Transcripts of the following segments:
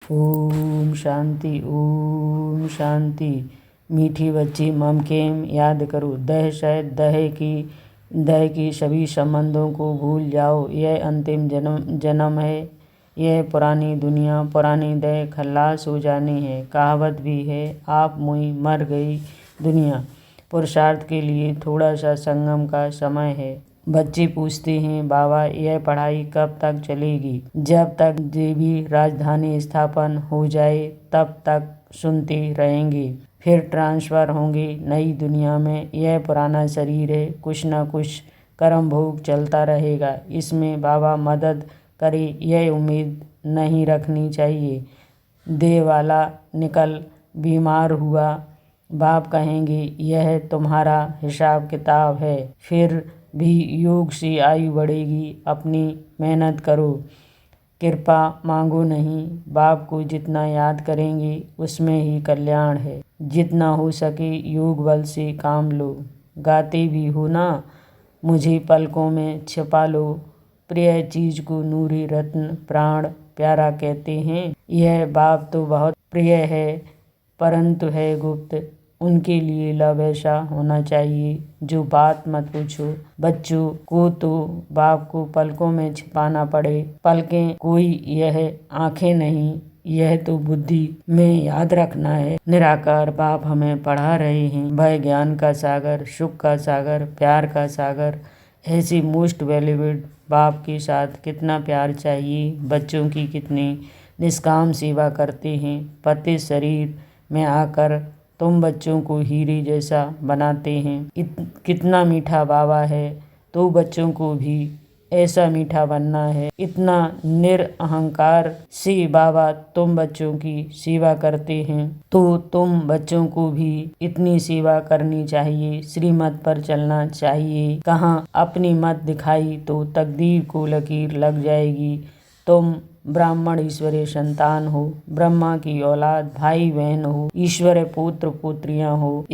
ओम शांति ओम शांति। मीठी बच्ची मम केम याद करो, दह की सभी संबंधों को भूल जाओ। यह अंतिम जन्म है, यह पुरानी दुनिया पुरानी दह खल्लास हो जानी है। कहावत भी है, आप मुई मर गई दुनिया। पुरुषार्थ के लिए थोड़ा सा संगम का समय है। बच्चे पूछते हैं, बाबा यह पढ़ाई कब तक चलेगी? जब तक देवी राजधानी स्थापन हो जाए तब तक सुनते रहेंगे। फिर ट्रांसफ़र होंगे नई दुनिया में। यह पुराना शरीर है, कुछ न कुछ कर्म भोग चलता रहेगा। इसमें बाबा मदद करे यह उम्मीद नहीं रखनी चाहिए। देह वाला निकल बीमार हुआ, बाप कहेंगे यह तुम्हारा हिसाब किताब है। फिर भी योग से आयु बढ़ेगी, अपनी मेहनत करो, कृपा मांगो नहीं। बाप को जितना याद करेंगे उसमें ही कल्याण है। जितना हो सके योग बल से काम लो। गाते भी हो ना, मुझे पलकों में छिपा लो। प्रिय चीज को नूरी रत्न प्राण प्यारा कहते हैं। यह बाप तो बहुत प्रिय है परंतु है गुप्त। उनके लिए लव ऐसा होना चाहिए जो बात मत पूछो। बच्चों को तो बाप को पलकों में छिपाना पड़े। पलकें कोई यह आंखें नहीं, यह तो बुद्धि में याद रखना है। निराकार बाप हमें पढ़ा रहे हैं। वह ज्ञान का सागर, सुख का सागर, प्यार का सागर। ऐसे मोस्ट वैल्यूएबल बाप के साथ कितना प्यार चाहिए। बच्चों की कितनी निष्काम सेवा करते हैं। पति शरीर में आकर तुम बच्चों को हीरे जैसा बनाते हैं। कितना मीठा बाबा है, तो बच्चों को भी ऐसा मीठा बनना है। इतना निरअहंकार से बाबा तुम बच्चों की सेवा करते हैं तो तुम बच्चों को भी इतनी सेवा करनी चाहिए। श्रीमत पर चलना चाहिए। कहाँ अपनी मत दिखाई तो तकदीर को लकीर लग जाएगी। तुम ब्राह्मण ईश्वरीय संतान हो, ब्रह्मा की औलाद, भाई बहन हो, ईश्वरीय पुत्र पुत्रियां हो।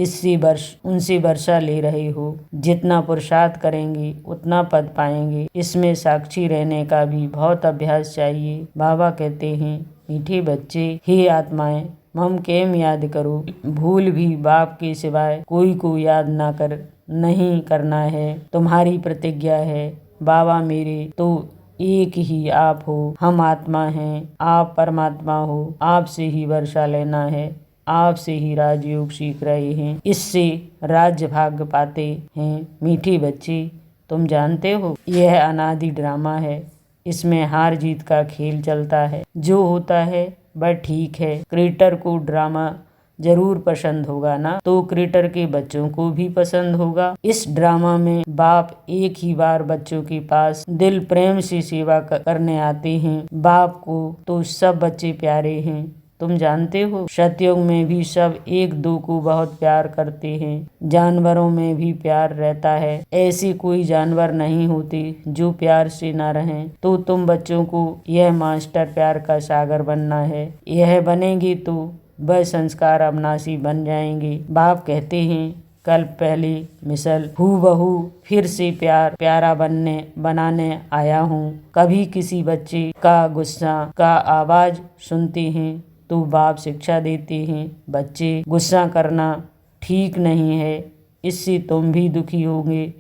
उनसे वर्षा ले रहे हो। जितना पुरुषार्थ करेंगे उतना पद पाएंगे। इसमें साक्षी रहने का भी बहुत अभ्यास चाहिए। बाबा कहते हैं, मीठे बच्चे, हे आत्माएं, मम केम याद करो। भूल भी बाप के सिवाय कोई को याद नहीं करना है। तुम्हारी प्रतिज्ञा है। बाबा मेरे तो एक ही आप हो। हम आत्मा हैं, आप परमात्मा हो। आपसे ही वर्षा लेना है, आपसे ही राजयोग सीख रहे हैं। इससे राज्य भाग्य पाते हैं। मीठे बच्चे, तुम जानते हो यह अनादि ड्रामा है। इसमें हार जीत का खेल चलता है। जो होता है वह ठीक है। क्रिएटर को ड्रामा जरूर पसंद होगा ना, तो क्रिएटर के बच्चों को भी पसंद होगा। इस ड्रामा में बाप एक ही बार बच्चों के पास दिल प्रेम से सेवा करने आते हैं। बाप को तो सब बच्चे प्यारे हैं। तुम जानते हो सतयुग में भी सब एक दो को बहुत प्यार करते हैं। जानवरों में भी प्यार रहता है। ऐसे कोई जानवर नहीं होते जो प्यार से ना रहें। तो तुम बच्चों को यह मास्टर प्यार का सागर बनना है। यह बनेंगे तो वह संस्कार अविनाशी बन जाएंगे। बाप कहते हैं, कल पहली मिसल हूबहू फिर से प्यारा बनाने आया हूँ। कभी किसी बच्चे का गुस्सा का आवाज सुनते हैं तो बाप शिक्षा देते हैं, बच्चे गुस्सा करना ठीक नहीं है। इससे तुम भी दुखी होंगे,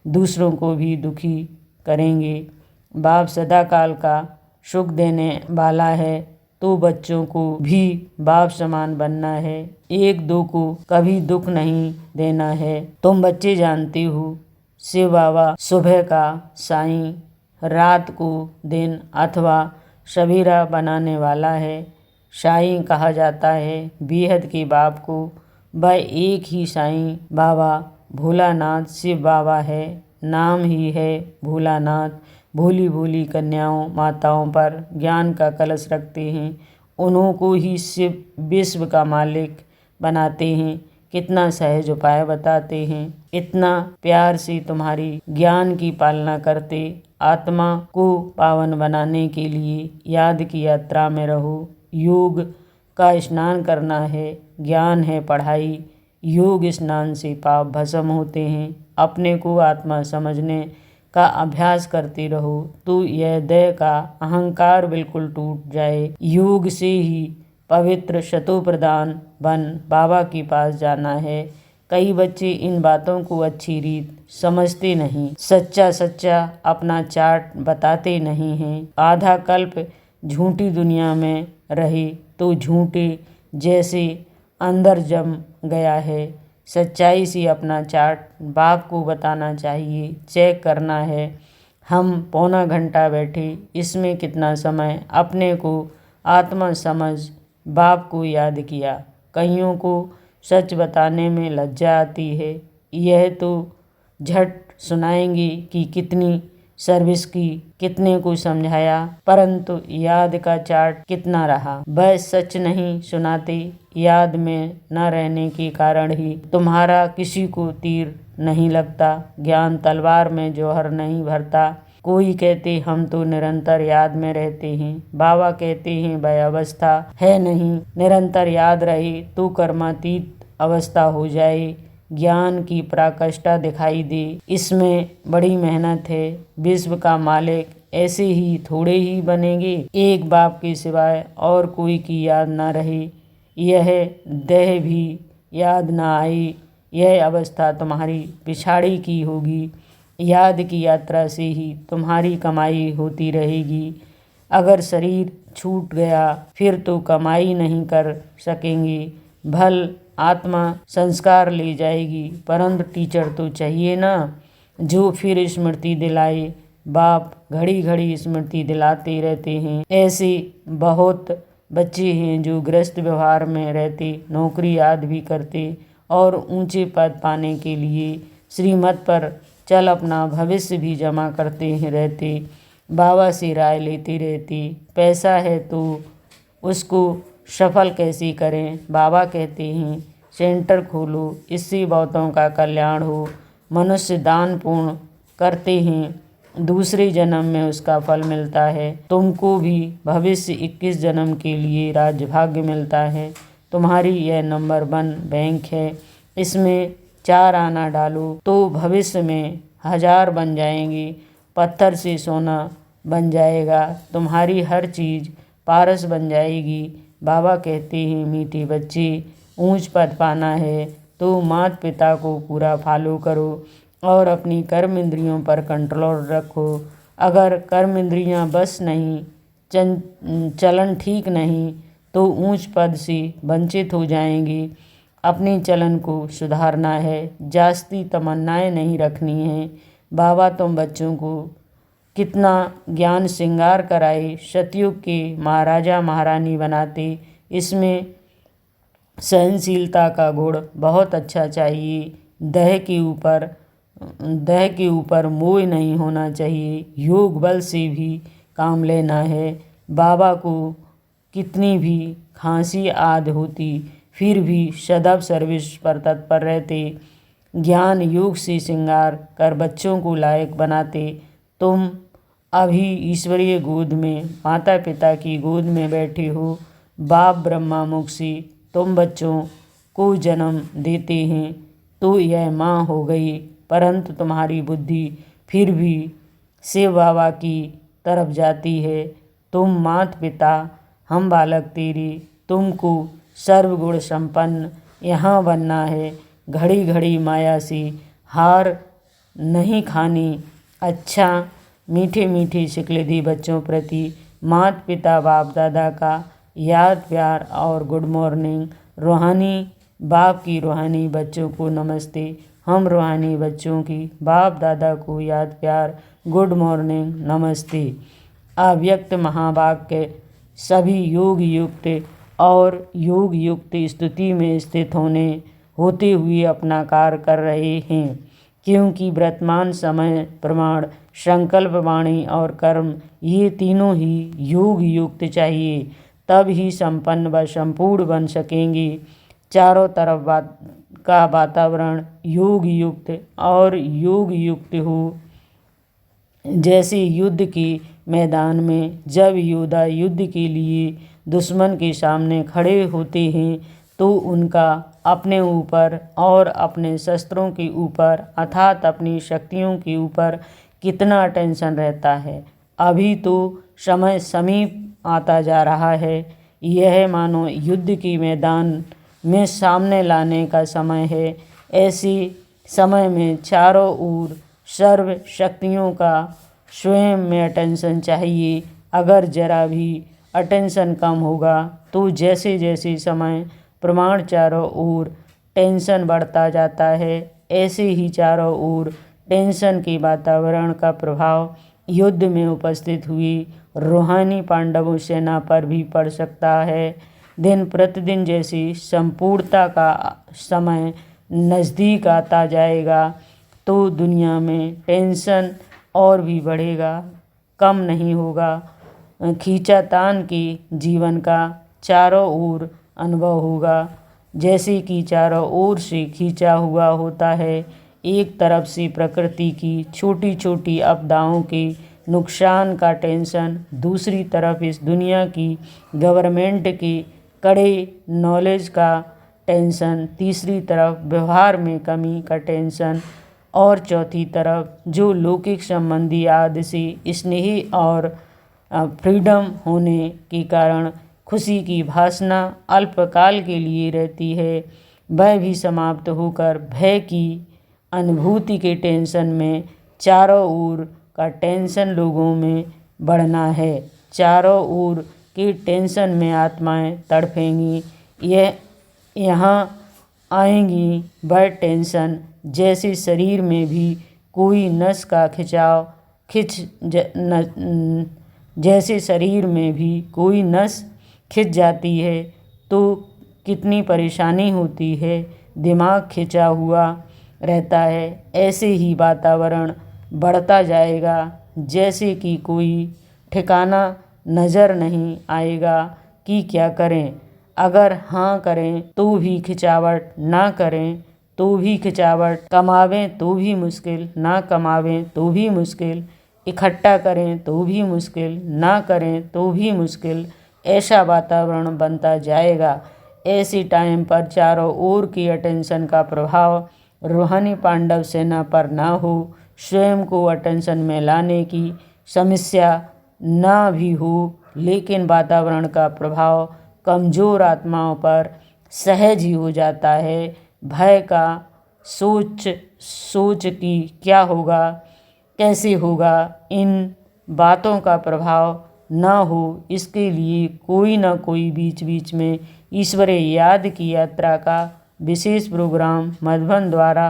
दूसरों को भी दुखी करेंगे। बाप सदा काल का सुख देने वाला है, तो बच्चों को भी बाप समान बनना है। एक दो को कभी दुख नहीं देना है। तुम बच्चे जानते हो, शिव बाबा सुबह का साईं, रात को दिन अथवा सवेरा बनाने वाला है। साईं कहा जाता है बेहद के बाप को। वह एक ही साईं बाबा भोलानाथ शिव बाबा है। नाम ही है भोलानाथ। भोली भोली कन्याओं माताओं पर ज्ञान का कलश रखते हैं। उन्हों को ही शिव विश्व का मालिक बनाते हैं। कितना सहज उपाय बताते हैं। इतना प्यार से तुम्हारी ज्ञान की पालना करते। आत्मा को पावन बनाने के लिए याद की यात्रा में रहो। योग का स्नान करना है, ज्ञान है पढ़ाई। योग स्नान से पाप भस्म होते हैं। अपने को आत्मा समझने का अभ्यास करते रहो तो यह देह का अहंकार बिल्कुल टूट जाए। योग से ही पवित्र शतोप्रधान बन बाबा के पास जाना है। कई बच्चे इन बातों को अच्छी रीत समझते नहीं, सच्चा अपना चार्ट बताते नहीं हैं। आधा कल्प झूठी दुनिया में रहे तो झूठे जैसे अंदर जम गया है। सच्चाई से अपना चार्ट बाप को बताना चाहिए, चेक करना है। हम पौना घंटा बैठे, इसमें कितना समय अपने को आत्मा समझ बाप को याद किया। कईयों को सच बताने में लज्जा आती है, यह तो झट सुनाएंगे कि कितनी सर्विस की, कितने को समझाया, परंतु याद का चार्ट कितना रहा। वह सच नहीं सुनाते। याद में न रहने के कारण ही तुम्हारा किसी को तीर नहीं लगता। ज्ञान तलवार में जौहर नहीं भरता। कोई कहते हम तो निरंतर याद में रहते हैं। बाबा कहते हैं वह अवस्था है नहीं। निरंतर याद रहे तो कर्मातीत अवस्था हो जाए, ज्ञान की प्राकष्ठा दिखाई दे। इसमें बड़ी मेहनत है। विश्व का मालिक ऐसे ही थोड़े ही बनेंगे। एक बाप के सिवाय और कोई की याद ना रहे, यह देह भी याद ना आए, यह अवस्था तुम्हारी पिछाड़ी की होगी। याद की यात्रा से ही तुम्हारी कमाई होती रहेगी। अगर शरीर छूट गया फिर तो कमाई नहीं कर सकेंगे। भल आत्मा संस्कार ले जाएगी, परंतु टीचर तो चाहिए ना, जो फिर स्मृति दिलाए। बाप घड़ी घड़ी स्मृति दिलाते रहते हैं। ऐसे बहुत बच्चे हैं जो गृहस्थ व्यवहार में रहते, नौकरी आदि भी करते और ऊंचे पद पाने के लिए श्रीमत पर चल अपना भविष्य भी जमा करते हैं रहते। बाबा से राय लेते रहते। पैसा है तो उसको सफल कैसे करें। बाबा कहते हैं सेंटर खोलो, इससे बहुतों का कल्याण हो। मनुष्य दान पूर्ण करते हैं, दूसरे जन्म में उसका फल मिलता है। तुमको भी भविष्य 21 जन्म के लिए राजभाग्य मिलता है। तुम्हारी यह नंबर 1 बैंक है, इसमें 4 आना डालो तो भविष्य में 1000 बन जाएंगे। पत्थर से सोना बन जाएगा। तुम्हारी हर चीज़ पारस बन जाएगी। बाबा कहते हैं मीठे बच्चे, ऊंच पद पाना है तो माता पिता को पूरा फॉलो करो और अपनी कर्म इंद्रियों पर कंट्रोल रखो। अगर कर्म इंद्रियां बस नहीं, चलन ठीक नहीं तो ऊंच पद से वंचित हो जाएंगे। अपने चलन को सुधारना है, जास्ती तमन्नाएं नहीं रखनी है। बाबा तुम बच्चों को कितना ज्ञान श्रृंगार कराए, सतयुग के महाराजा महारानी बनाते। इसमें सहनशीलता का गुण बहुत अच्छा चाहिए। देह के ऊपर मोह नहीं होना चाहिए। योग बल से भी काम लेना है। बाबा को कितनी भी खांसी आदि होती फिर भी सदैव सर्विस पर तत्पर रहते। ज्ञान योग से श्रृंगार कर बच्चों को लायक बनाते। तुम अभी ईश्वरीय गोद में, माता पिता की गोद में बैठे हो। बाप ब्रह्मा मुख से तुम बच्चों को जन्म देते हैं तो यह माँ हो गई, परंतु तुम्हारी बुद्धि फिर भी शिव बाबा की तरफ जाती है। तुम माता पिता, हम बालक तेरे। तुमको सर्वगुण संपन्न यहाँ बनना है। घड़ी घड़ी माया से हार नहीं खानी। अच्छा मीठे मीठे शिकलदी बच्चों प्रति माता पिता बाप दादा का याद प्यार और गुड मॉर्निंग। रूहानी बाप की रूहानी बच्चों को नमस्ते। हम रूहानी बच्चों की बाप दादा को याद प्यार गुड मॉर्निंग नमस्ते। अव्यक्त महावाक्य सभी योग युक्त और योग युक्त स्थिति में स्थित होते हुए अपना कार्य कर रहे हैं, क्योंकि वर्तमान समय प्रमाण संकल्प वाणी और कर्म ये तीनों ही योग युक्त चाहिए, तब ही संपन्न व संपूर्ण बन सकेंगे। चारों तरफ का वातावरण योग युक्त और योग युक्त हो। जैसे युद्ध के मैदान में जब योद्धा युद्ध के लिए दुश्मन के सामने खड़े होते हैं तो उनका अपने ऊपर और अपने शस्त्रों के ऊपर अर्थात अपनी शक्तियों के ऊपर कितना टेंशन रहता है। अभी तो समय समीप आता जा रहा है। यह मानो युद्ध की मैदान में सामने लाने का समय है। ऐसी समय में चारों ओर सर्व शक्तियों का स्वयं में अटेंशन चाहिए। अगर जरा भी अटेंशन कम होगा तो जैसे जैसे समय प्रमाण चारों ओर टेंशन बढ़ता जाता है, ऐसे ही चारों ओर टेंशन के वातावरण का प्रभाव युद्ध में उपस्थित हुई रूहानी पांडवों सेना पर भी पड़ सकता है। दिन प्रतिदिन जैसी संपूर्णता का समय नज़दीक आता जाएगा तो दुनिया में टेंशन और भी बढ़ेगा, कम नहीं होगा। खींचातान के जीवन का चारों ओर अनुभव होगा, जैसे कि चारों ओर से खींचा हुआ होता है। एक तरफ से प्रकृति की छोटी छोटी आपदाओं के नुकसान का टेंशन, दूसरी तरफ इस दुनिया की गवर्नमेंट के कड़े नॉलेज का टेंशन, तीसरी तरफ व्यवहार में कमी का टेंशन और चौथी तरफ जो लौकिक संबंधी आदि से स्नेही और फ्रीडम होने के कारण खुशी की भासना अल्पकाल के लिए रहती है, वह भी समाप्त होकर भय की अनुभूति के टेंशन में चारों ओर का टेंशन लोगों में बढ़ना है। चारों ओर की टेंशन में आत्माएं तड़पेंगी। यह यहाँ आएंगी वह टेंशन जैसे शरीर में भी कोई नस का खिंचाव जैसे शरीर में भी कोई नस खिंच जाती है तो कितनी परेशानी होती है, दिमाग खिंचा हुआ रहता है। ऐसे ही वातावरण बढ़ता जाएगा जैसे कि कोई ठिकाना नज़र नहीं आएगा कि क्या करें। अगर हाँ करें तो भी खिंचावट, ना करें तो भी खिंचावट, कमावें तो भी मुश्किल, ना कमावें तो भी मुश्किल, इकट्ठा करें तो भी मुश्किल, ना करें तो भी मुश्किल। ऐसा वातावरण बनता जाएगा। ऐसी टाइम पर चारों ओर की अटेंशन का प्रभाव रूहानी पांडव सेना पर ना हो, स्वयं को अटेंशन में लाने की समस्या ना भी हो, लेकिन वातावरण का प्रभाव कमज़ोर आत्माओं पर सहज ही हो जाता है। भय का सोच कि क्या होगा, कैसे होगा, इन बातों का प्रभाव ना हो, इसके लिए कोई ना कोई बीच बीच में ईश्वरीय याद की यात्रा का विशेष प्रोग्राम मधुबन द्वारा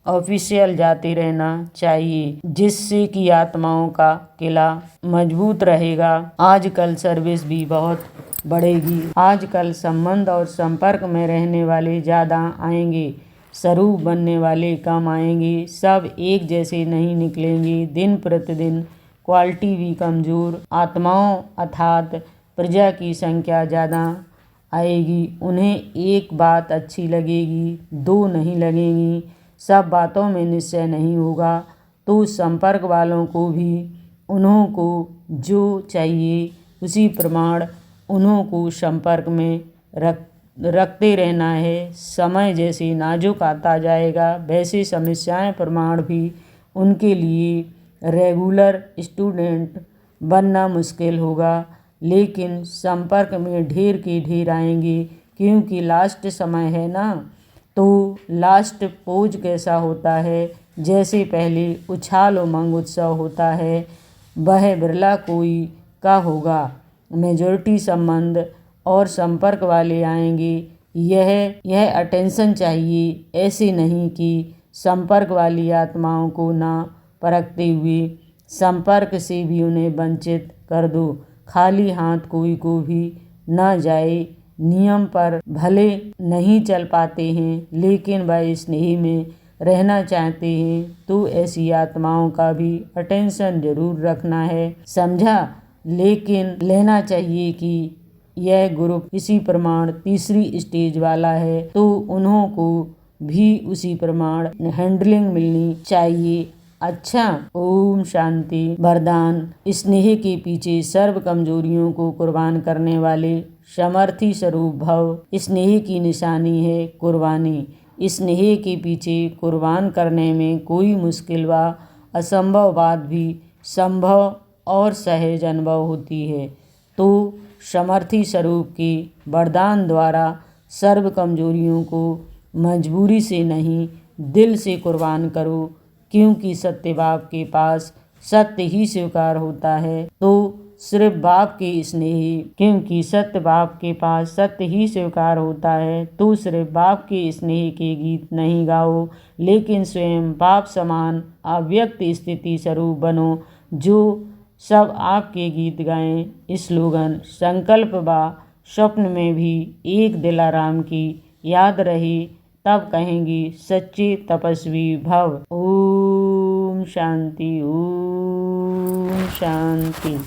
ऑफिशियल जाते रहना चाहिए, जिससे कि आत्माओं का किला मजबूत रहेगा। आजकल सर्विस भी बहुत बढ़ेगी। आजकल संबंध और संपर्क में रहने वाले ज़्यादा आएंगे, स्वरूप बनने वाले कम आएंगे। सब एक जैसे नहीं निकलेंगे। दिन प्रतिदिन क्वालिटी भी कमज़ोर। आत्माओं अर्थात प्रजा की संख्या ज़्यादा आएगी। उन्हें एक बात अच्छी लगेगी, दो नहीं लगेंगी। सब बातों में निश्चय नहीं होगा तो संपर्क वालों को भी उन्हों को जो चाहिए उसी प्रमाण उन्हों को संपर्क में रखते रहना है। समय जैसे नाजुक आता जाएगा वैसे समस्याएं प्रमाण भी उनके लिए रेगुलर स्टूडेंट बनना मुश्किल होगा, लेकिन संपर्क में ढेर के ढेर आएंगे क्योंकि लास्ट समय है ना। तो लास्ट पोज कैसा होता है, जैसे पहले उछाल उमंग उत्सव होता है, वह बिरला कोई का होगा। मेजॉरिटी संबंध और संपर्क वाले आएंगे। यह अटेंशन चाहिए, ऐसे नहीं कि संपर्क वाली आत्माओं को ना परखते हुए संपर्क से भी उन्हें वंचित कर दो। खाली हाथ कोई को भी ना जाए। नियम पर भले नहीं चल पाते हैं, लेकिन वह स्नेही में रहना चाहते हैं तो ऐसी आत्माओं का भी अटेंशन जरूर रखना है, समझा। लेकिन लेना चाहिए कि यह ग्रुप इसी प्रमाण तीसरी स्टेज वाला है तो उन्हों को भी उसी प्रमाण हैंडलिंग मिलनी चाहिए। अच्छा, ओम शांति। वरदान। स्नेह के पीछे सर्व कमजोरियों को कुर्बान करने वाले समर्थी स्वरूप भव। स्नेह की निशानी है कुर्बानी। स्नेह के पीछे कुर्बान करने में कोई मुश्किल व असंभव बात भी संभव और सहज अनुभव होती है। तो समर्थी स्वरूप के वरदान द्वारा सर्व कमजोरियों को मजबूरी से नहीं दिल से कुर्बान करो, क्योंकि सत्य बाप के पास सत्य ही स्वीकार होता है। तो सिर्फ बाप के स्नेही क्योंकि सत्य बाप के पास सत्य ही स्वीकार होता है, तो सिर्फ बाप के स्नेह के गीत नहीं गाओ, लेकिन स्वयं बाप समान अव्यक्त स्थिति स्वरूप बनो, जो सब आपके गीत गाएं। स्लोगन: संकल्प बा स्वप्न में भी एक दिलाराम की याद रही, तब कहेंगी सच्चे तपस्वी भव। ओम शांति, ओम शांति।